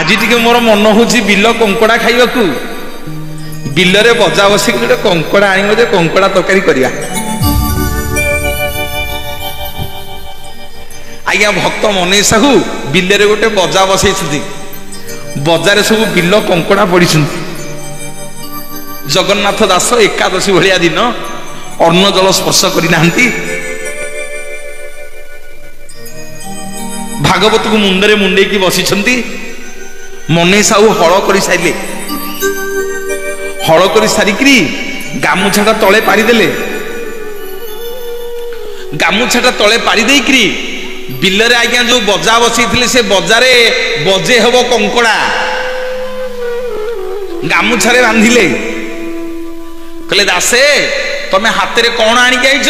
आज टिके मोर मन होची बिल कंकड़ा खाइबाकू बिलरे बजा बसिक गोटे कंकड़ा आनिबो जे कंकड़ा तरकारी करिया। आज्ञा भक्त मने साहू बिलरे गोटे बजा बसैछथि बजारे सब बिल कंकड़ा पड़ी। जगन्नाथ दास एकादशी भलिया दिन अन्न जल स्पर्श करना भागवत को मुंडरे मुंडे की बसी मने साहू हल कर सारे हल कर सारिकी गामुछाटा तले पारिदेले गामुछाटा तले पारिदेकरी बिलरे आज्ञा जो बजा बसई से बजारे बजे हब कंकड़ा गामुछारे बांधिले कहले दासे तमे हाथ रे कौन आनिक आइछ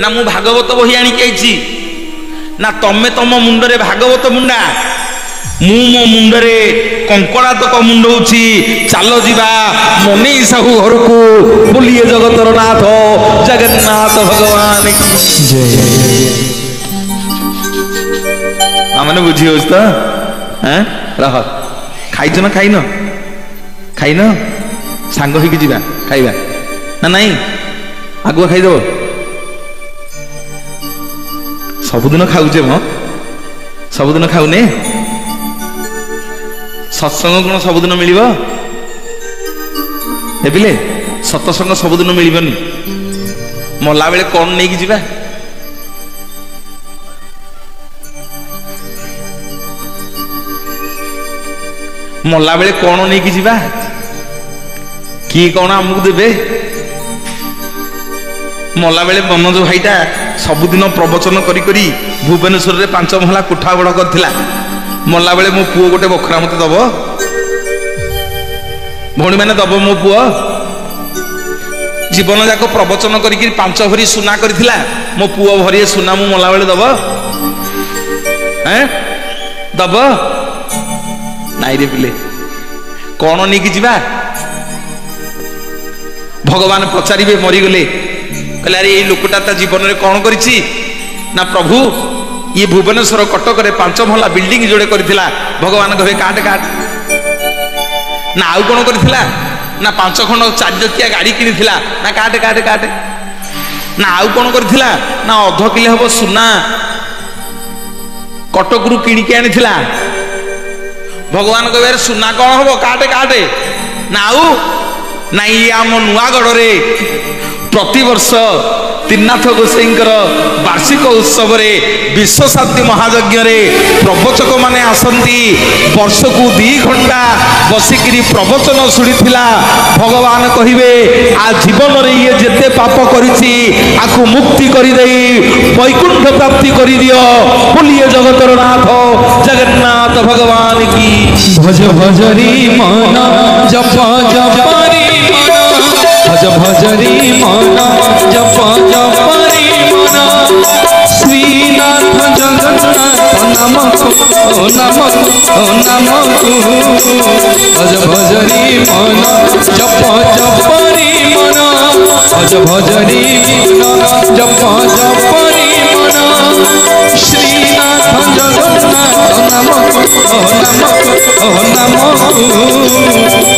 ना मु भागवत बही आनिक आइछि ना तमे तम मुंडरे भागवत मुंडा मु मो मुंडरे कंकड़ा तक मुंडौछि चलो जीवा मने साहू घर को बोलिए जगतर नाथ जगन्नाथ भगवान की जय। आमने बुझी होस त हैं रह खाइछ ना खाइन खाइन सांग होइक जीवा खाइबा ना नहीं आगुआ खाइदेव सबुदिन खाऊचे म सबुदिन खाऊने सत्संग कौन सबुदिन मिल एबिले सत्संग सबुदिन मिलबनी मला बेले कौन नहीं जीवा मला बेले कौन नहीं जीवा कि कौन आमको देवे मला बेले मनोज भाईटा सबुदिन प्रवचन करी करी भुवनेश्वर रे 5 महला कोठा बड़ करथिला मला बेले मो पुओ गोटे बखरा मते दब भौणी माने दब मो पुओ जीवन जाक प्रवचन करी 5 भरी सुना करथिला मो पुओ भरी सुना मु मला बेले दब हैं दब नाई रे पिले कौन नहीं कि जीवा भगवान पचारे मरीगले कहले अरे ये लोकटा जीवन में कौन करिछि ना प्रभु ये भुवनेश्वर कटक रे 5 महला बिल्डिंग जोड़े करथिला भगवान कहे काट काट ना आउ कौन करथिला ना 5 खंड 4 चकिया गाड़ी किनिथिला ना काट काट काट ना आउ कौन करथिला ना अध किले हबो सुना कटक रु किनिके आनिथिला भगवान कहे सुना कौन हबो काटे काटे ना आउ ना ये आम नुआगढ़ रे प्रति वर्ष त्रिनाथ गोसाईंकर वार्षिक उत्सव रे विश्व शांति महायज्ञ रे प्रवचक माने आसंती वर्ष को 2 घंटा बसिकी प्रवचन शुणीथिला भगवान कहिबे आ जीवन रे ये जेते पाप करिछि आकु मुक्ति करि देई वैकुंठ प्राप्ति करि दियो बोलिए जगतर नाथ जगन्नाथ भगवान की भज भजरी मन जप जपरी भज भजरी मन जप जपरी मन श्रीनाथ जगन्नाथ नमक नमक नमक भज भजरी मन जप जपरी मन भज भजरी मन जप जपरी मन श्रीनाथ जगन्नाथ नमक नमक नमक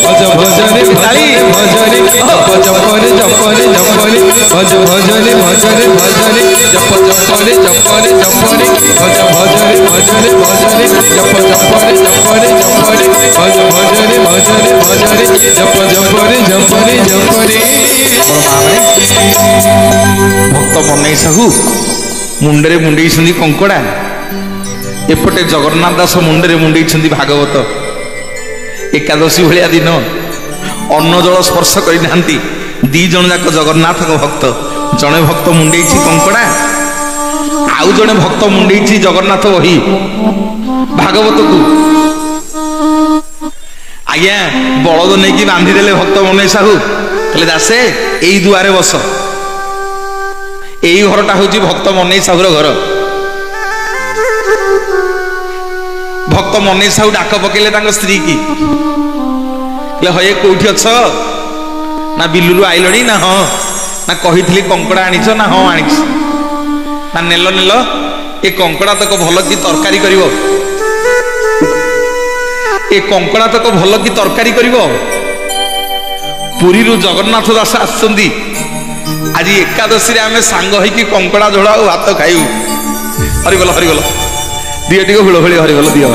भज भजरे भजरे जप जपरे जपरे जपरे भज भजरे भजरे भजरे जप जपरे जपरे जपरे भज भजरे भजरे भजरे जप जपरे जपरे जपरे भज भजरे भजरे भजरे जप जपरे जपरे जपरे। भक्त मने साहू मुंडरे मुंडई कंकड़ा एपटे जगन्नाथ दास मुंडरे मुंडई भागवत एकादशी भलिया दिन अन्न जल स्पर्श करना 2 जन जाक जगन्नाथ भक्त जड़े भक्त मुंडई कंकड़ा आउ जड़े भक्त मुंडई जगन्नाथ बही भागवत को आज्ञा बलद नहीं कि बांधिदेले भक्त मने साहू कहले दासे एई दुआरे बस एई घरटा हूँ भक्त मने साहूर घर भक्त मने साहू डाक पकेले स्त्री की हये कोठी अछ ना बिलुरु आइलणी ना हाँ ना कही कंकड़ा आनिछ ना हाँ आनिछ ना नेल नेल ए कंकड़ा तक भल कि तरकारी करिवो ए कंकड़ा तक भल कि तरकारी कर पुरी जगन्नाथ दास आसुंदी आज एकादशी आम सांग होइकी कंकड़ा झोल और भात खाइबू हरिगल हरिगल दिए टी हुल हुली हरिगल दिए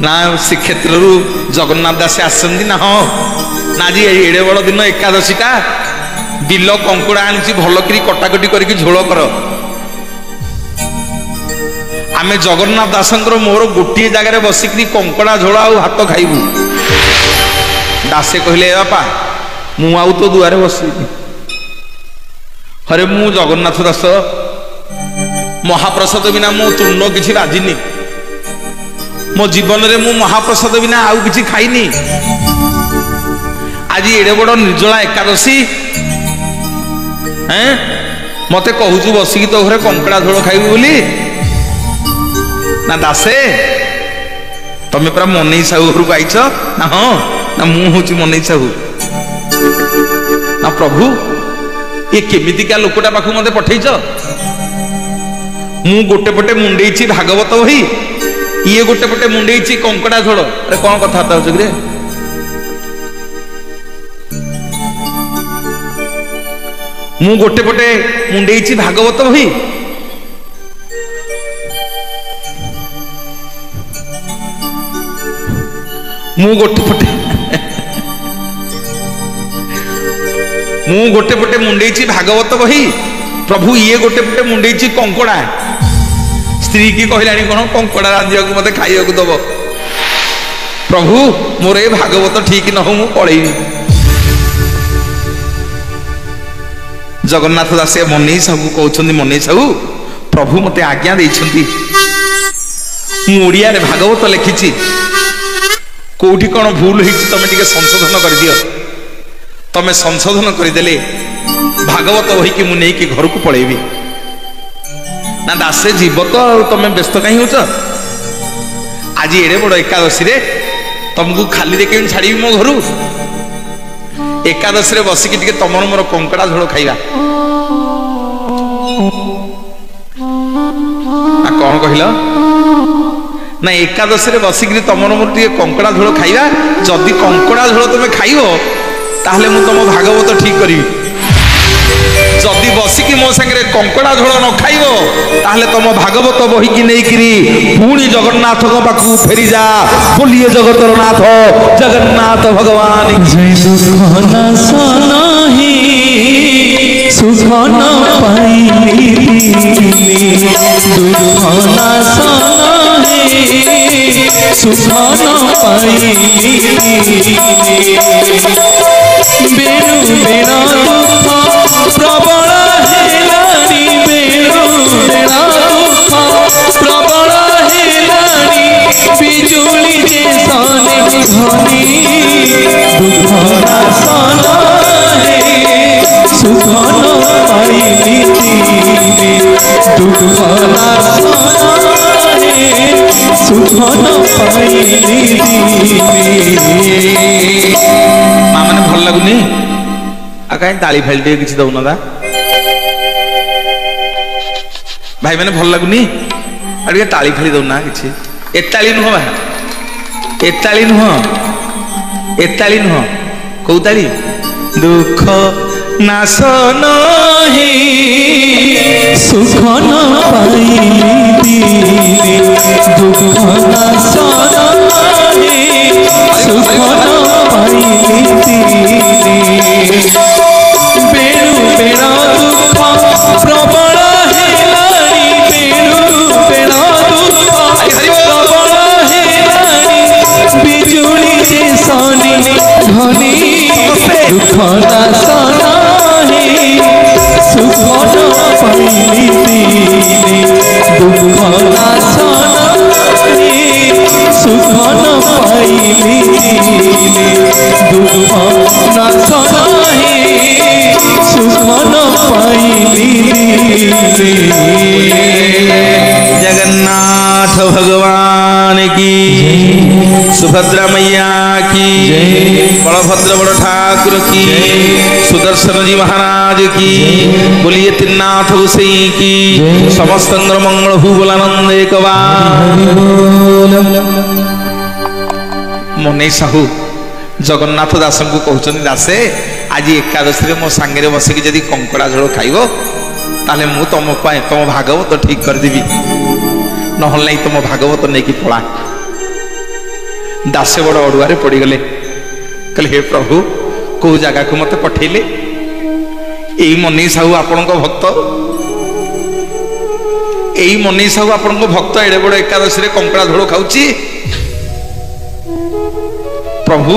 ना श्रीक्षेत्र जगन्नाथ दास आसुंदी ना हाँ ना आज एड़े बड़ दिन एकादशी टा बिल कंकुड़ा आनी भलकरी कटाकटी करके झोल कर आमे जगन्नाथ दासंकर मोर गोटे जगार बसिक कंकड़ा झोल आ भात खाइबू दासे कहले बापा मु आउ तो दुआरे बस हरे मु जगन्नाथ दास महाप्रसाद बिना मो तुंड किसी बाजिनी मो जीवन रे मु महाप्रसाद बिना आउ किसी खाइनी आज एड़े बड़ निर्जला एकादशी हैं मते कहूचु बसिकी तो घरे कंकड़ा झोल खाइबू बोली ना दासे तमें पूरा मनई साहू घर को आईच ना हाँ ना मु हूँ मनई साहू ना प्रभु ये केमितिका लोकटा पाखु मते पठेइच मु गोटे पटे मुंडेइछि भागवत बही ये गोटे पटे मुंडेइछि कंकड़ा झोल अरे कौन कथा होता हो रे मु गोटे पटे मुंडेइछि भागवत बही मु गोटे पटे मुंडेइछि भागवत बही प्रभु ये गोटे पटे मुंडेइछि कंकड़ा स्त्री की कहलानी कौन कंकड़ा रांधिया को मते खाइया को दब प्रभु मोर ए भागवत ठीक न हो मु पळेइबी जगन्नाथ दास मनई साहू कहउछन्ती मनई साहू प्रभु मते आज्ञा दैछन्ती मु ओडिया रे भागवत लिखिछि कोठी कौन भूल होती तुम टे संशोधन कर दियो तमें संशोधन करदेले भागवत बही कि मुझे घर को पलैबी ना दासे जीव तो तुम व्यस्त कहीं हो आज एड़े बड़ एकादशी रे तुमको खाली रे कहीं छाड़ी मो घर एकादशी रे बसिकी टिके तमर मोर कंकड़ा झोल खाइबा कौन कहल ना एकादशी रे बसिक तमर मोर टे कंकड़ा झोल खाइबा जदि कंकड़ा झोल तुम खाइब ताहले मु तुम भागवत ठीक करी जदि बसिकी मो संगे कंकड़ा झोल न खाइब ताहले तुम भागवत बही की नेइकरी पुणी जगन्नाथ को पाखु फेरी जा बोलिए जगतर नाथ जगन्नाथ भगवान जय दुख नाश नाही सुख न पाइली दुख नाश सुख न पाइली बेणु बेण दुख प्रबल हेलानी बेणु बेण दुख प्रबल हेलानी बिजुली जे सने धनी दुख नाश सुख न पाइली दुख नाश सुख न पाइली माँ मैंने भल लगुनि आ कहीं ताली फाली टे किसी दौन दा भाई मैंने भल लगुनि आ ताली फाली दौना किसी एताली नुह बा एताली नुह एताली नुह कौ ताली दुख नाश नाही सुख न पाइली दुख नाश नाही सुख न पाइली बेणु बेण दुख प्रबल हेलानी बेणु बेण दुख प्रबल हेलानी बिजुली जे सनी धनी दुख नाश नाही सुख न पाइली दुख नाश नाही सुख न पाइली दुख नाश नाही सुख न पाइली जगन्नाथ भगवान की सुभद्रा मैया की, बलभद्र बड़ ठाकुर की, सुदर्शन जी महाराज की, बोलिए त्रिनाथ गोसाई की, समस्त मंगल हु बोलानंद एक बार। मनै साहू जगन्नाथ दास को कहते दासे आज एकादशी मो सांगे बसिकी जदि कंकड़ा झोल खाइब ताले मु तुम तुम भागवत ठीक करदेवी नहल नहीं तुम भागवत नहीं कि पला। दासे बड़ अड़ुआरे पड़गले कहले हे प्रभु कौ जगह को मत पठेले यही मनै साहू आपण भक्त यही मनै साहू आपण भक्त एड़े बड़ एकादशी कंकड़ा झोल खाऊची प्रभु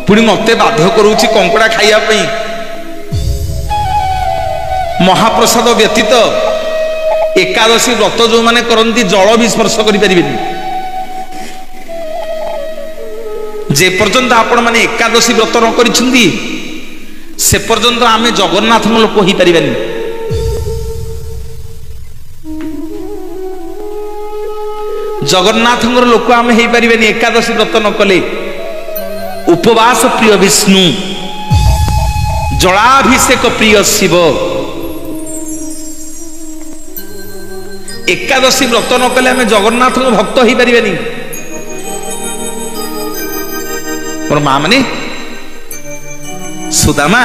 पुणी मते बाध्य करूची कंकड़ा खाइया पई महाप्रसाद व्यतीत एकादशी व्रत जो माने करंती जल भी स्पर्श करि परिबेनी जे पर्यंत आपण माने एकादशी व्रत न करिछुंदी से पर्यंत आमे जगन्नाथ लोक होई परिबानी। जगन्नाथ लोक आमे होई परिबानी एकादशी व्रत न कले। उपवास प्रिय विष्णु जलाभिषेक प्रिय शिव एकादशी व्रत न कले आमे जगन्नाथ भक्त होई परिबानी। और मां माने सुदामा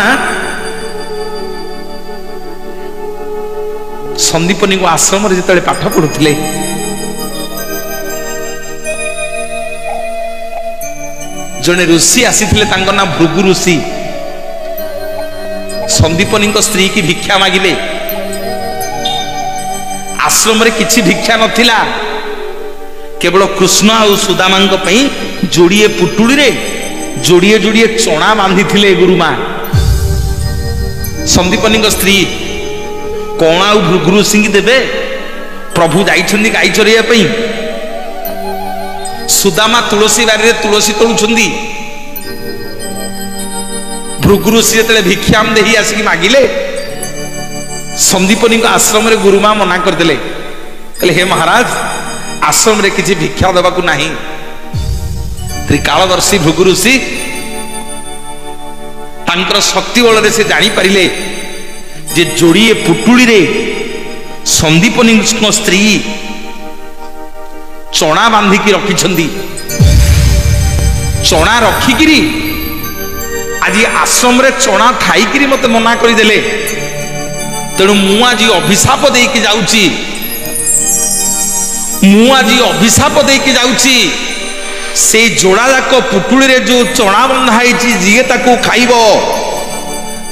संदीपनी को आश्रम जिते पाठ पढ़ुले जने ऋषि आसीथिले तांको ना भृगु ऋषि संदीपनी स्त्री की भिक्षा मागिले। आश्रम रे किछि भिक्षा नथिला केवल कृष्ण और सुदामा जोड़िए पुटुड़ी रे जोड़िए जोड़िए चना बांधी थिले गुरुमा। संदीपनी स्त्री कौन आउ भृगु ऋषि देवे प्रभु जाइछन्दी गाई चरिया पई सुदामा तुलसी बारी तुलसी तोड़ुछन्दी भृगु ऋषि जेतले भिक्षाम देही आसिक मागिले संदीपनी आश्रम रे गुरुमा मना करदेले कहले हे महाराज आश्रम रे किछि भिक्षा देबाकू नाही। त्रिकालदर्शी भृगु ऋषि तांकर शक्ति बल रे से जानी परिले जे जोड़िए पुटुड़ी रे संदीपनी स्त्री चना बांधिकी रखिछन्दी। चना रखिकी आज आश्रम रे चना खाइकी मते मना करदेले तेणु मु आज अभिशाप देकी जाउची अभिशाप देकी जाउची से जोड़ा जाक पुटुड़ी रे जो चना बंधाई जी ताकू खाइब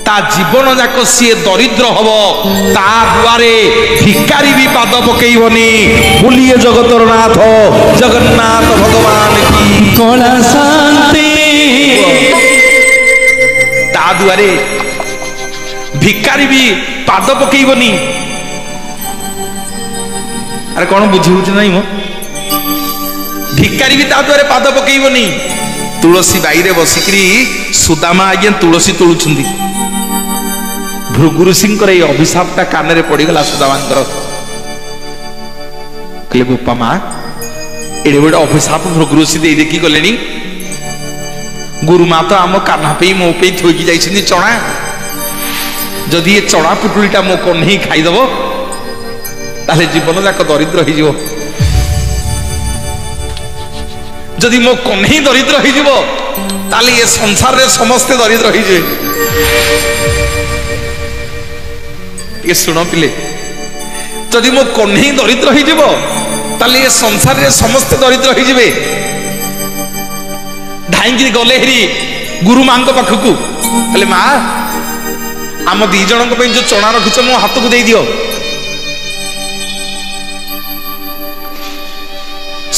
ता जीवन जाक सी दरिद्र हब ता दुआरे भिकारी भी पाद पकेइबनी। बोलिए जगतर नाथ जगन्नाथ भगवान की कला शांति ता दुआरे भिकारी भी पाद पकेइबनी। अरे कौन बुझी बुझी नहीं मो भिकारी भी ता द्वारे पाद पकेइबनी। तुलसी बाईरे बसिकरी सुदामा आज्ञा तुलसी तोलुछंदी भृगु ऋषिंकर ये अभिशापटा कान पड़गला सुदामांकर कहले बोपा माँ एड़े बड़े अभिशाप भृगु ऋषि दे देखी गले गुरुमा तो आम कान्हा पे मो पे थोकी जाइछन्दी चना जदि ये चना पुटुड़ीटा मो कन्हई खाईदेव ताले जीवन जाक दरिद्र हो जदि मो कन्हई दरिद्र हो ताले ये संसार रे समस्ते दरिद्र हो ये सुन पिले जदि मो कन्हई दरिद्र हो ताले ये संसार रे समस्ते दरिद्र हो धाई गले हेरी गुरु मां पाखक कहले माँ आम दी जन जो चना रखिच मो हाथ को दे दियो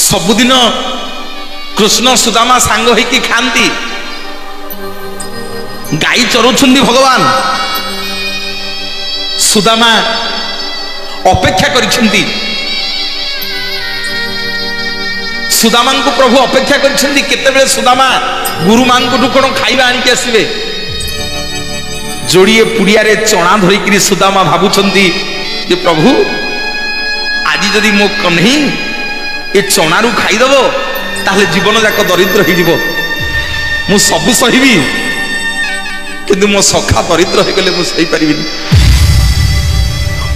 सबुदिन कृष्ण सुदामा सांग होइकी खांती गाई चरुछन्दी भगवान सुदामा अपेक्षा करिछन्दी सुदामा को प्रभु अपेक्षा करिछन्दी केतेबेले सुदामा गुरु मां को कोन खाइबा आनिके आसीबे जोड़िए पुड़िया रे चना धरिकी सुदामा भावुछन्दी जे प्रभु आज जदि मो कन्हई ये चनारू खाईदेव ताहले जीवन जाक दरिद्र हो मु सबु सहिबी किंतु मो सखा दरिद्र हो गले मु सही पारिबी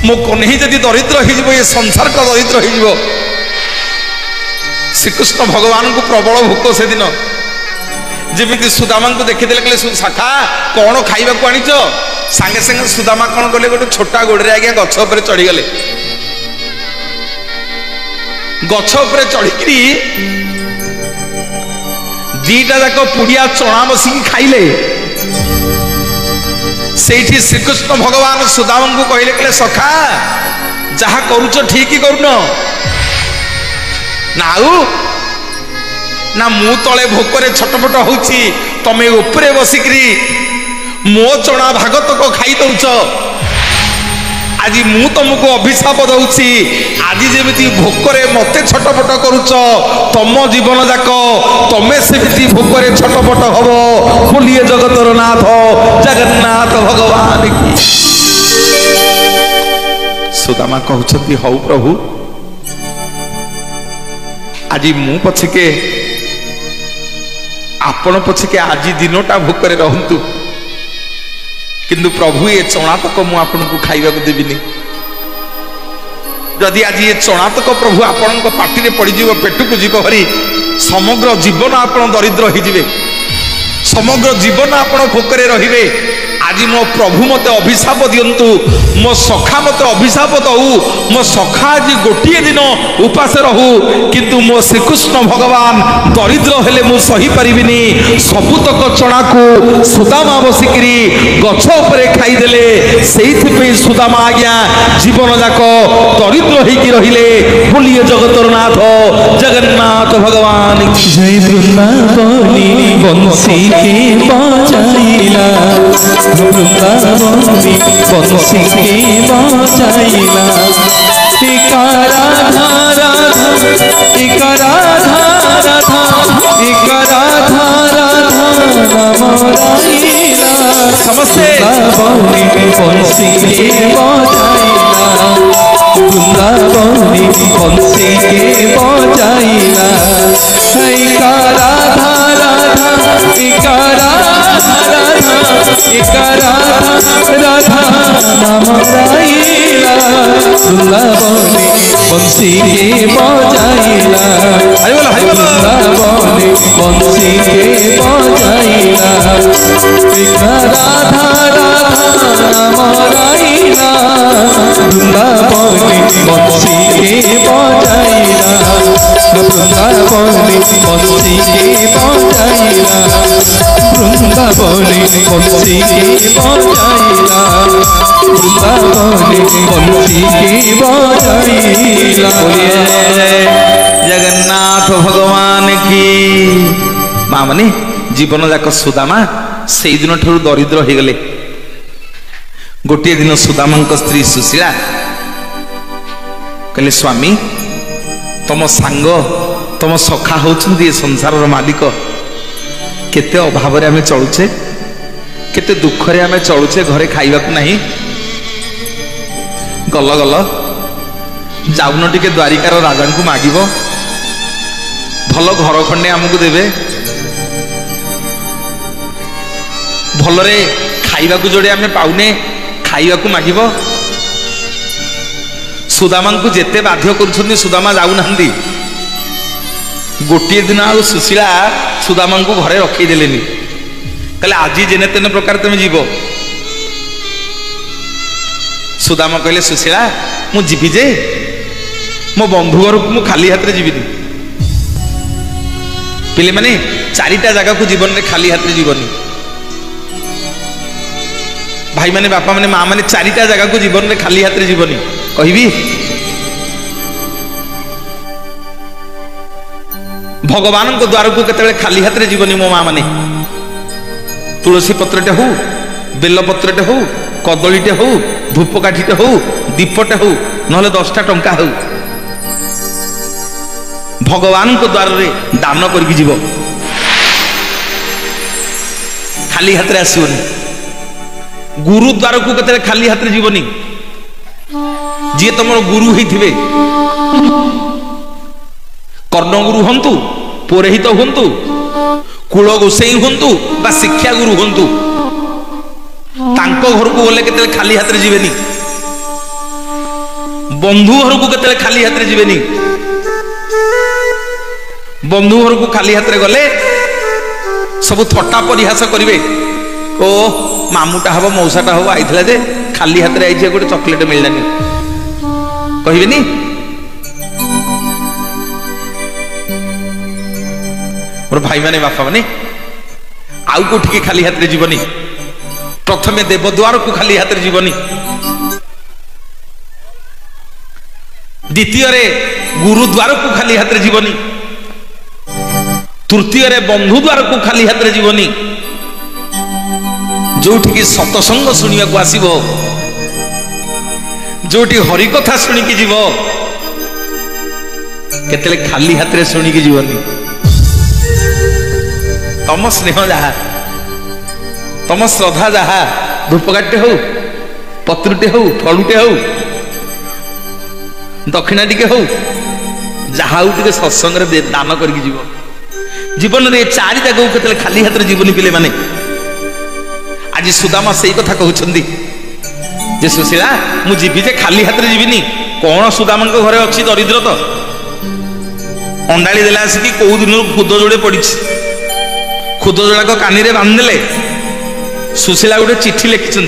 मो कन्हई जदि दरिद्र हो ये संसार का दरिद्र हो श्रीकृष्ण भगवान को प्रबल भोक से दिन जमी सुदामा को देखीदे कहले शाखा कौन खाइबा को आनिच सांगे सांगे सुदामा कौन कले गोटे छोटा गोड़े आज्ञा गछ उपर चढ़ीगले गछ उपर चढ़ी दीटा जाक पुड़िया चना बसिकी खाइले सेठी श्रीकृष्ण भगवान सुदामा को कहले कहले सखा जहा करूच ठीक करुन नाउ ना मु तले भोकरे छटपट होउची तमे ऊपरे बसिकरी मो चना भागतक खाई दउच आज मु तुमको अभिशाप दउची आज जेमिति भोकरे मते छटपट करूच तम जीवन जाक तमे सेमिति भोकरे छटपट हबो बोलिए जगतर नाथ जगन्नाथ भगवान की सुदामा कहउछती हौ प्रभु आज मु पछके आपण पछके आज दिनटा भोकरे रहंतु किंतु प्रभु ये चना तक मु आपन को खाइबा को देबिनी जदि आज ये चना तक प्रभु आपण को पार्टी रे पड़ी जीव पेट को जीव हरी समग्र जीवन आपण दरिद्र हो जिवे समग्र जीवन आपण भोकरे रहिबे आज मो प्रभु मते अभिशाप दियंतु मो सखा मते अभिशाप दउ मो सखा आज गोटिए दिन उपास रहू किंतु मो श्रीकृष्ण भगवान दरिद्र हेले मु सही परिबिनी सबुतक चना को सुदामा बसिकरी गछ उपरे खाई देले सेइथि पे सुदामा आज्ञा जीवन जाक दरिद्र हेकी रहिले बोलिए जगतर नाथ जगन्नाथ भगवान की जय वृंदावनी बंसी के बजाइला वृंदावनी बंसी के बजाइला टिका राधा राधा टिका राधा राधा टिका राधा राधा नाम राइला समस्ते वृंदावनी बंसी के बजाइला वृंदावनी बंसी के बजाइला टिका राधा राधा टिका राधा राधा टिका राधा राधा नाम राइला वृंदावनी बंसी के बजाइला वृंदावनी बंसी के बजाइला टिका राधा राधा नाम राइला वृंदावनी बंसी के बजाइला वृंदावनी बंसी के बजाइला वृंदावनी बंसी के बजाइला वृंदावनी बंसी के बजाइला जगन्नाथ भगवान की माँ माने जीवन जाक सुदामा से दिन ठार दरिद्र हो गले गोटे दिन सुदामा स्त्री सुशीला कहले स्वामी तम सांग तम सखा होउछन्ती संसार मालिक केते अभाव रे आमे चलुछे केते दुख रे आमे चलुछे घरे खाइबा को नहीं गल गल जाउन टिके द्वारिकार राजा को मागिबो भल घर खंडे आमको देबे भलरे खाइबा को जोड़े आमे पाउने खाइबा को मागिबो सुदामा को जेते बाध्य करुछन्ती सुदामा जाउ नांदी गोटे दिन आ सुशीला सुदामा को घरे रखी देलेनी कहले आज जेने तेने प्रकार तुम जीव सुदामा कहले सुशीला मु जीवी जे मो बंधु घर को खाली हाथ रे जीविनी पिले माने चारिटा जगह को जीवन में खाली हाथ रे जीवनी भाई माने बापा माने माँ माने चारिटा जगह को जीवन में खाली हाथ रे जीवनी कहबी भगवान को द्वार को केतले खाली हाथ रे जीवनी मो माँ माने तुलसी पत्रटे हो बेल पत्रटे हो कदलीटे हो धूपकाठीटे हो दीपटे हो नहले 10टा टंका हो भगवान को द्वार रे दान करके जीव खाली हाथ रे आसीबनी गुरु द्वार को केतले खाली हाथ रे जीवनी जी तुम गुरु ही थे कर्णगुरु हंतु पुरोहित हुंतु कूल गोसाई हुंतु बा शिक्षा गुरु हुंतु तांको घर को गले केते खाली हाथ रे जीवेनी बंधु घर को केते खाली हाथ रे जीवेनी बंधु घर को खाली हाथ रे गले सब थट्टा परिहास करिवे ओ मामुटा हबो मौसाटा हबो आइथिला जे खाली हाथ रे आइछे गोटे चॉकलेट मिललानी कहिबेनी मोर भाई माने बापा माने आउ को ठीक खाली हाथ रे जीवनी प्रथमे देवद्वार को खाली हाथ रे जीवनी द्वितीय रे गुरुद्वार को खाली हाथ रे जीवनी तृतीय रे बंधु द्वार को खाली हाथ रे जीवनी जोठी की सतसंग सुनिया को आसीबो जोठी हरि कथा सुनी की जीव केतले खाली हाथ रे सुनी की जीवनी तम स्नेह जहा तम श्रद्धा जहा धूपकाटे हो पत्रुटे हो फलुटे हो दक्षिणा टिके हो जहा टे सत्संग रे दान करके जीव जीवन रे चारि जगह केतले खाली हाथ रे जीवनी पिले माने आज सुदामा सही कथा कहउछंदी जे सुशीला मु जीवी जे खाली हाथ रे जीविनी कोन सुदामा को घरे अछि दरिद्र तो अंडाली देला आसी कि को दिन खुद जोड़े पड़ी खुद जोड़ा को कानी रे बांध देले सुशीला गोटे चिट्ठी लिखिछन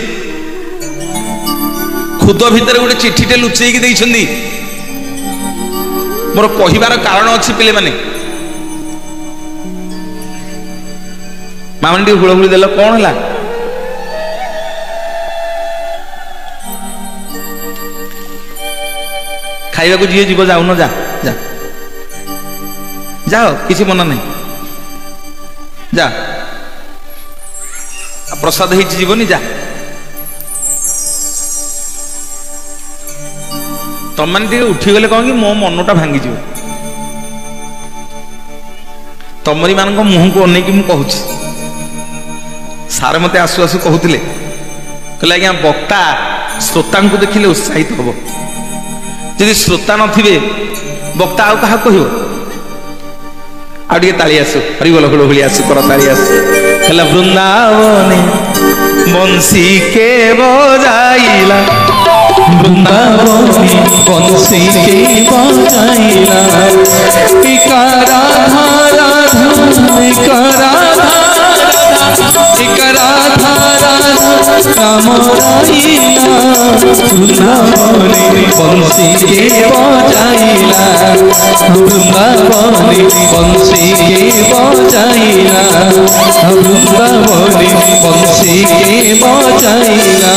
खुद भीतर गोटे चिट्ठी टे लुचेई कि दैछंदी मोर कहिबार कारण अछि पिले माने मामन टी हुळहुळी देला कोन हला खाइबा को जिए जीव जाऊ न जा जा जाओ किसी मना नहीं जा प्रसाद ही जीवनी जा तुम मैंने उठीगले कौन कि मो मनटा भांगी जीव तमरी मान मुह को अनेक मुझे कहूँ सारे मत आसु आसु कहते कहले आज्ञा वक्ता श्रोता को देखिले उत्साहित हम जदि श्रोता नथिबे वक्ता आउ कहा कहिबो आउ ताली आसु हरिबोल हुड़हुड़ी आसु कर ताली आसु कहला वृंदावने बंसी के बजाइला वृंदावने बंसी के बजाइला इका राधा राधा इका राधा इका राधा राधा राम राइला वृंदावने बंसी के बजाइला वृंदावने बंसी के बजाइला वृंदावने बंसी के बजाइला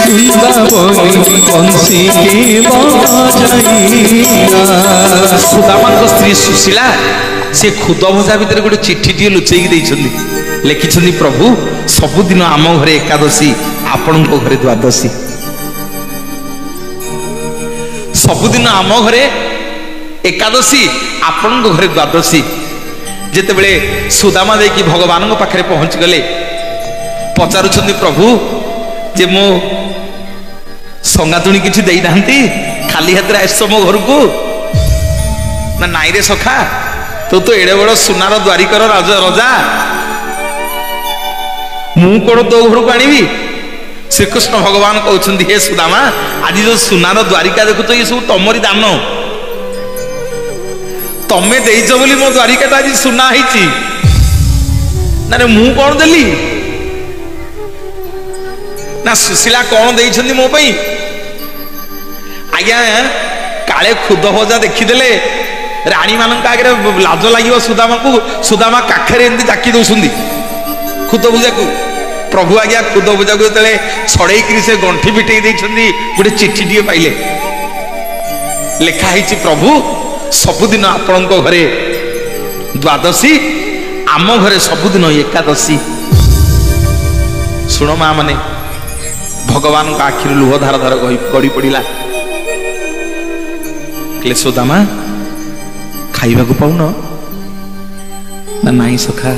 वृंदावने बंसी के बजाइला। सुदामा स्त्री सुशीला से खुद भजा भितर गोटे चिट्ठी टी लुचेकी देइछन्दी लिखिछन्दी प्रभु सबुदिन आम घरे एकादशी आपण घरे द्वादशी सबुदिन आम घरे एकादशी आपण घरे द्वादशी जेतेबेले सुदामा देकी भगवान पाखरे पहुंच गले पचारुछन्दी प्रभु जे मो संगातुणी किछि देई नाहंती खाली हाथ रे आइस मो घर को ना नाई रे सखा तो एड़े बड़ सुनार द्वारिकर राजा रजा मु कोन तो घर को आनिबी श्रीकृष्ण भगवान कहउछन्ती हे सुदामा आज जो सुनार द्वारिका देखु तो ये सब तमरी दान तमे देइछ बोली मो द्वारिका आज सुना हिची ना रे मु कोन देली ना सुशीला कौन देइछन्ती मो पई आज्ञा काले खुद भजा देखिदेले रानी मानक आगे लाज लगे सुदामा को सुदामा काखरे एमती जाकी दौसुंदी खुद भुजा को प्रभु आज्ञा खुद भुजा को जो छड़े से गंठी पिटे देइछन्ती गोटे चिट्ठी टी पाइले लिखाही प्रभु सबुदिन आपण घरे द्वादशी आम घरे सबुदिन एकादशी शुण माँ माने भगवान का आखिर लुह धार धार गड़ी पड़ा कहले सुदामा खाइबा को पाउन ना नाई सखा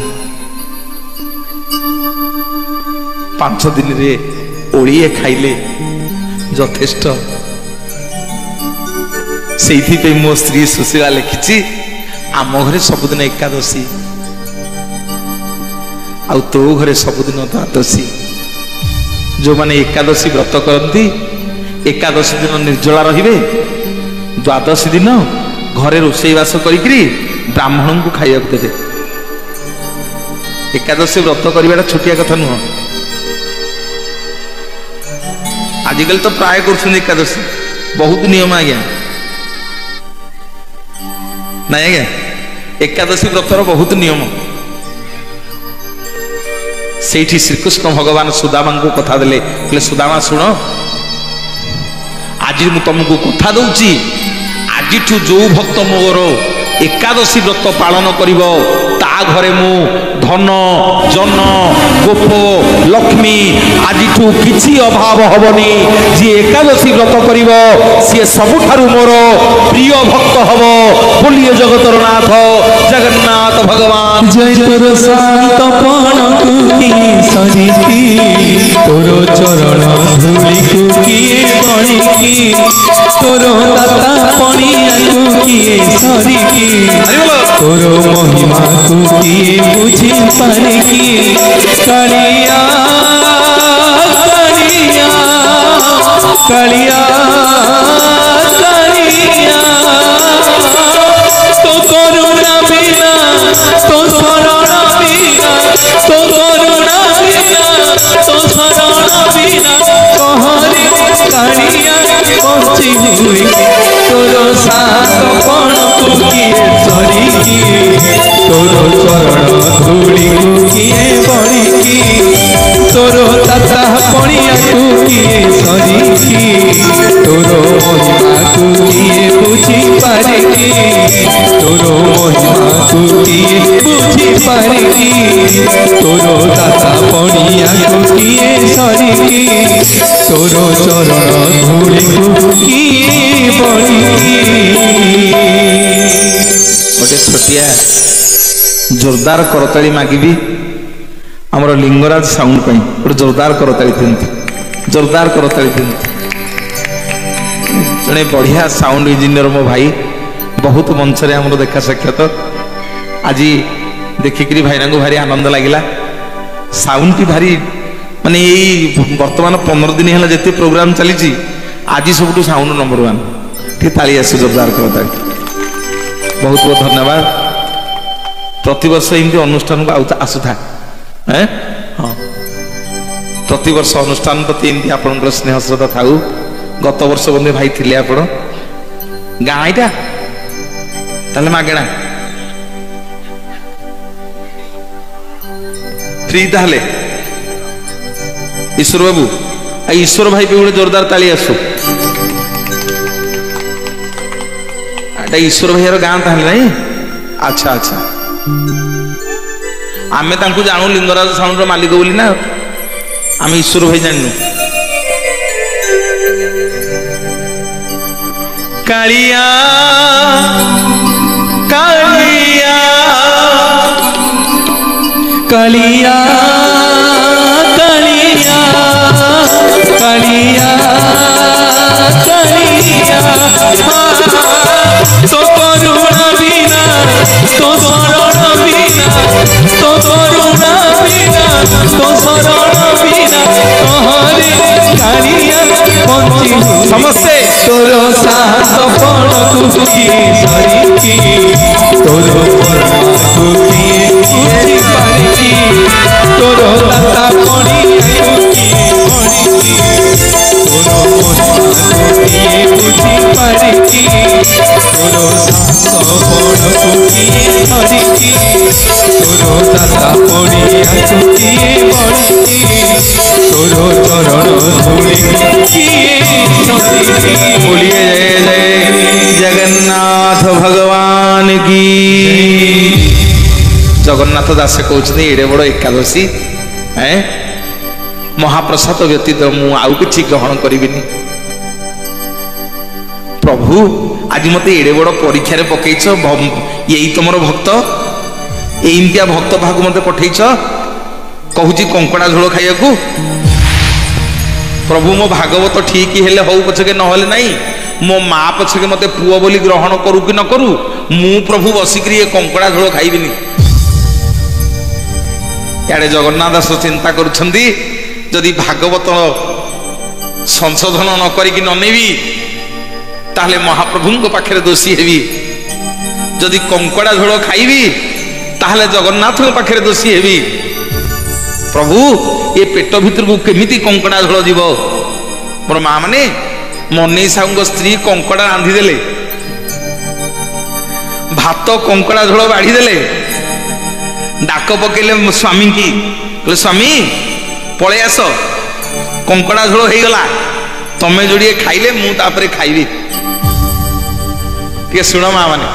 5 दिन रे ओळिए खाइले यथेष्ट से मो स्त्री सुशीला लिखी आम घरे सबुदिन एकादशी आउ तो घरे सबुदिन द्वादशी जो माने एकादशी व्रत करती एकादशी दिन निर्जला रहिबे द्वादशी दिन घरे रोषेईवास करी ब्राह्मण को खाइबा देबे एकादशी व्रत करवाटा छोटिया कथा नुह आजिकल तो प्राय कर एकादशी बहुत नियम आज्ञा ना आज्ञा एकादशी व्रतर बहुत नियम से श्रीकृष्ण भगवान सुदामा को कथा देले बोले सुदामा शुण आज मु तुमको कथा दूची आज जो भक्त मोर एकादशी व्रत पालन करिब ता घरे मु धन जन गोप लक्ष्मी आज किसी अभाव हबनी जी एकादशी व्रत करिब सी सबुठारु मोर प्रिय भक्त हब बोलिए जगतर नाथ जगन्नाथ भगवान जय तोर शांतपण कुकी सरिकी तोर चरण धूली कुकिए बणिकी तोर दाता पणिया कुकिए सरिकी तोर महिमा कुकिए बुझी पारिकी कालिया कालिया कालिया कालिया तो करुणा बिना तो शरण बिना तो करुणा बिना तो शरण बिना कहरे कालिया पहुँची हुई तोर शांतपण कुकिए सरिकी तोर चरण धूली कुकिए बणिकी तोर दाता पणिया कुकिए सरिकी तोर महिमा कुकिए बुझी पारिकी तोर महिमा कुकिए बुझी पारिकी तोर दाता पणिया कुकिए सरिकी तोर चरण धूली कुकिए बणिकी गोटे छोटिया जोरदार करताली मागिबी आमर लिंगराज साउंड पाई गोटे जोरदार करताली दिंती जोरदार करताली दिंती जड़े बढ़िया साउंड इंजीनियर मो भाई बहुत मंच रे आमर देखा साक्षात आज देखिकी भाईना को भारी आनंद लगिला साउंड की भारी माने वर्तमान 15 दिन है जिते प्रोग्राम चली आज सब साउंड नंबर 1 टी ताली आस जोरदार करताली बहुत बहुत धन्यवाद प्रतिवर्ष एमती अनुष्ठान को आसुथा हाँ प्रतिवर्ष अनुष्ठान प्रति एमती आपन स्नेह श्रद्धा था गत वर्ष बंधे भाई थे आप गाँ यहाँ ताले मागेणा फ्री ताले ईश्वर बाबू ईश्वर भाई पे गोटे जोरदार ताली आसू ईश्वर भाई गाँ ताले नहीं अच्छा अच्छा आमे तांकु जानू लिंगराज साउंड मालिक बोली ना आम ईश्वर भाई जानू कालिया कालिया कालिया कालिया कालिया कालिया तो करुणा बिना तो शरण बिना तो करुणा बिना तो शरण बिना कहरे कालिया पहुँची समस्ते तोर शांतपण कुकिए सरिकी तोर महिमा कुकिए बुझी पारिकी तोर दाता पणिया कुकिए बणिकी तोर महिमा कुकिए बुझी पारिकी तोर शांतपण कुकिए सरिकी तोर दाता पणिया कुकिए बणिकी तोर चरण धूली कुकिए बोलिए जय जय जगन्नाथ भगवान की जगन्नाथ दास कहते एड़े बड़ एकादशी है महाप्रसाद व्यतीत मु आउ कि ग्रहण करी प्रभु आज मत एड़े बड़ परीक्षा पकईच यही तुम भक्त एमतिया भक्त भाग मत पठेच कहूँ कंकड़ा झोल खाइया प्रभु मो भागवत ठीक हेले हौ पछके न हेले नहीं मो माँ पछके मते पुओ बोली ग्रहण करू कि न करू ମୁଁ ପ୍ରଭୁ ବସିକିରି ଏ କଙ୍କଡ଼ା ଝୋଳ ଖାଇବିନି। ଇଆଡ଼େ ଜଗନ୍ନାଥ ଦାସ ଚିନ୍ତା କରୁଛନ୍ତି ଯଦି ଭାଗବତ ସଂଶୋଧନ ନ କରିକି ନ ନେବି ତାହେଲେ ମହାପ୍ରଭୁଙ୍କ ପାଖରେ ଦୋଷୀ ହେବି, ଯଦି କଙ୍କଡ଼ା ଝୋଳ ଖାଇବି ତାହେଲେ ଜଗନ୍ନାଥଙ୍କ ପାଖରେ ଦୋଷୀ ହେବି। ପ୍ରଭୁ ଏ ପେଟ ଭିତରକୁ କେମିତି କଙ୍କଡ଼ା ଝୋଳ ଯିବ? ମୋର ମା ମାନେ ମନେଇ ସାହୁଙ୍କ ସ୍ତ୍ରୀ କଙ୍କଡ଼ା ରାନ୍ଧିଦେଲେ, ଭାତ କଙ୍କଡ଼ା ଝୋଳ ବାଢ଼ିଦେଲେ, ଡାକ ପକେଇଲେ ସ୍ୱାମୀ କି, କହିଲେ ସ୍ୱାମୀ ପଳେଇ ଆସ, କଙ୍କଡ଼ା ଝୋଳ ହେଇଗଲା, ତମେ ଯୋଡ଼ିଏ ଖାଇଲେ ମୁଁ ତାପରେ ଖାଇବି। ଟିକେ ଶୁଣ ମା ମାନେ,